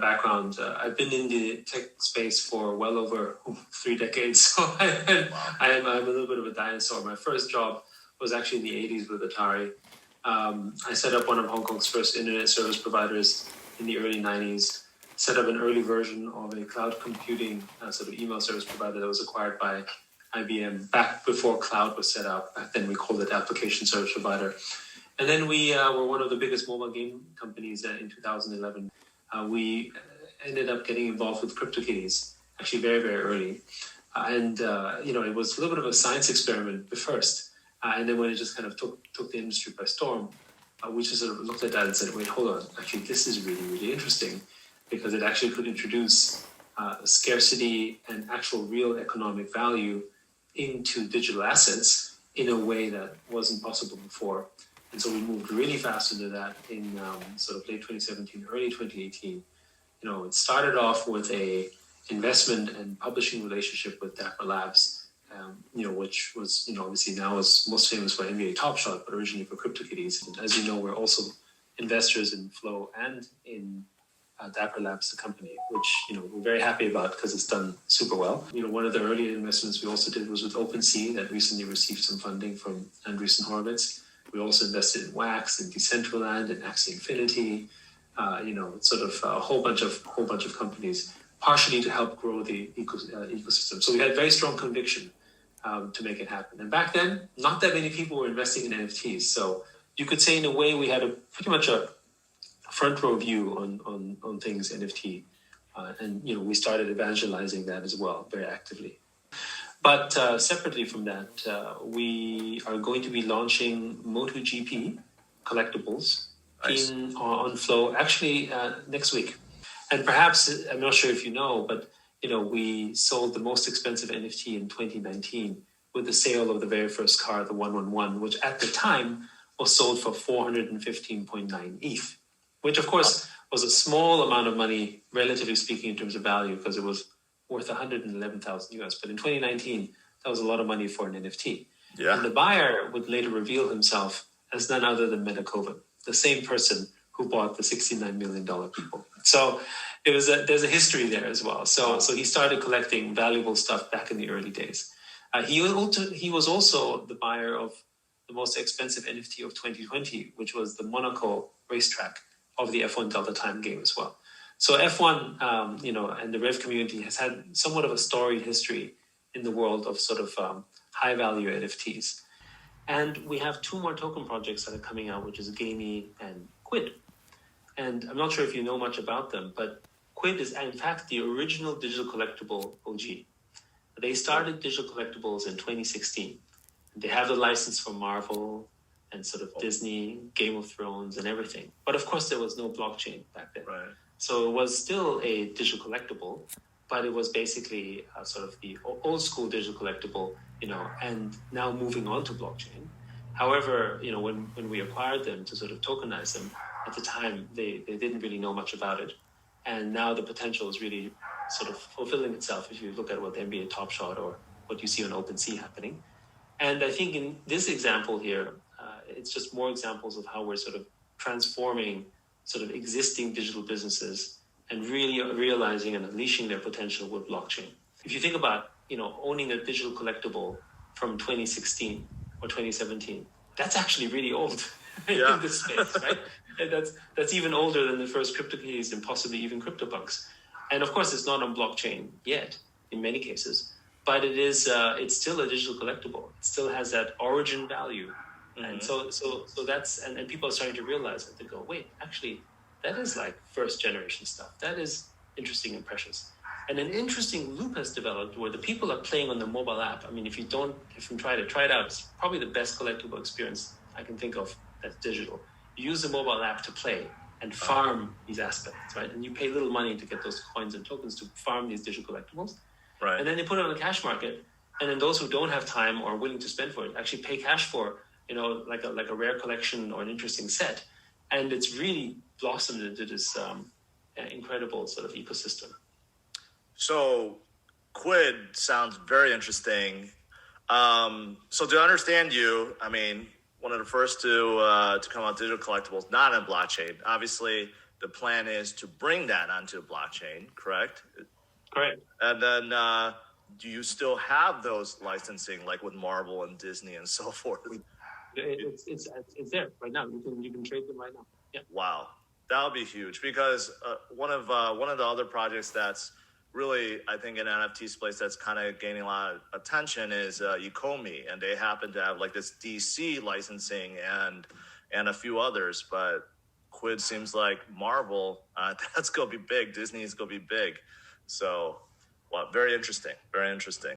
background. I've been in the tech space for well over 3 decades, so I'm a little bit of a dinosaur. My first job was actually in the 80s with Atari. I set up one of Hong Kong's first internet service providers in the early 90s, set up an early version of a cloud computing sort of email service provider that was acquired by IBM back before cloud was set up. Back then we called it application service provider. And then we were one of the biggest mobile game companies in 2011. We ended up getting involved with CryptoKitties, actually very, very early. It was a little bit of a science experiment at first. And then when it just kind of took the industry by storm, we just sort of looked at that and said, wait, hold on. Actually, this is really, really interesting because it actually could introduce scarcity and actual real economic value into digital assets in a way that wasn't possible before. And so we moved really fast into that in sort of late 2017, early 2018. It started off with a investment and publishing relationship with Dapper Labs, which was, obviously now is most famous for NBA Top Shot, but originally for CryptoKitties. And as you know, we're also investors in Flow and in Dapper Labs, the company, which, we're very happy about because it's done super well. One of the early investments we also did was with OpenSea that recently received some funding from Andreessen Horowitz. We also invested in Wax and Decentraland and Axie Infinity, sort of a whole bunch of companies, partially to help grow the ecosystem. So we had very strong conviction to make it happen. And back then, not that many people were investing in NFTs. So you could say in a way we had pretty much a front row view on things NFT. We started evangelizing that as well very actively. But separately from that, we are going to be launching MotoGP collectibles on Flow actually next week. And perhaps, I'm not sure if you know, but we sold the most expensive NFT in 2019 with the sale of the very first car, the 111, which at the time was sold for 415.9 ETH, which of course was a small amount of money, relatively speaking, in terms of value, because it was worth 111,000 US. But in 2019, that was a lot of money for an NFT. Yeah. And the buyer would later reveal himself as none other than Metakovan, the same person who bought the $69 million people. So there's a history there as well. So he started collecting valuable stuff back in the early days. He was also the buyer of the most expensive NFT of 2020, which was the Monaco racetrack of the F1 Delta Time game as well. So F1, and the Rev community has had somewhat of a storied history in the world of sort of high-value NFTs. And we have 2 more token projects that are coming out, which is Gamey and QUIDD. And I'm not sure if you know much about them, but QUIDD is, in fact, the original digital collectible OG. They started digital collectibles in 2016. They have the license for Marvel and sort of Disney, Game of Thrones, and everything. But of course, there was no blockchain back then. Right. So it was still a digital collectible, but it was basically sort of the old school digital collectible, and now moving on to blockchain. However, when we acquired them to sort of tokenize them, at the time, they didn't really know much about it. And now the potential is really sort of fulfilling itself if you look at what the NBA Top Shot or what you see on OpenSea happening. And I think in this example here, it's just more examples of how we're sort of transforming sort of existing digital businesses and really realizing and unleashing their potential with blockchain. If you think about, owning a digital collectible from 2016 or 2017, that's actually really old in this space, right? And that's even older than the first CryptoKitties and possibly even CryptoPunks. And of course, it's not on blockchain yet in many cases, but it is. It's still a digital collectible. It still has that origin value. And so that's, and people are starting to realize that. They go, wait, actually, that is like first generation stuff. That is interesting and precious. And an interesting loop has developed where the people are playing on the mobile app. I mean, if you try it out, it's probably the best collectible experience I can think of that's digital. You use the mobile app to play and farm these aspects, right? And you pay little money to get those coins and tokens to farm these digital collectibles. Right. And then they put it on the cash market. And then those who don't have time or are willing to spend for it actually pay cash for, like a rare collection or an interesting set. And it's really blossomed into this incredible sort of ecosystem. So QUIDD sounds very interesting. So to understand you, I mean, one of the first to come out digital collectibles, not on blockchain. Obviously, the plan is to bring that onto the blockchain, correct? Correct. And then do you still have those licensing, like with Marvel and Disney and so forth? It's there right now. You can trade them right now. Yeah. Wow, that would be huge, because one of the other projects that's really, I think, in NFT space that's kind of gaining a lot of attention is ECOMI, and they happen to have like this DC licensing and a few others, but Quid seems like Marvel, that's gonna be big. Disney is gonna be big, so well, very interesting, very interesting.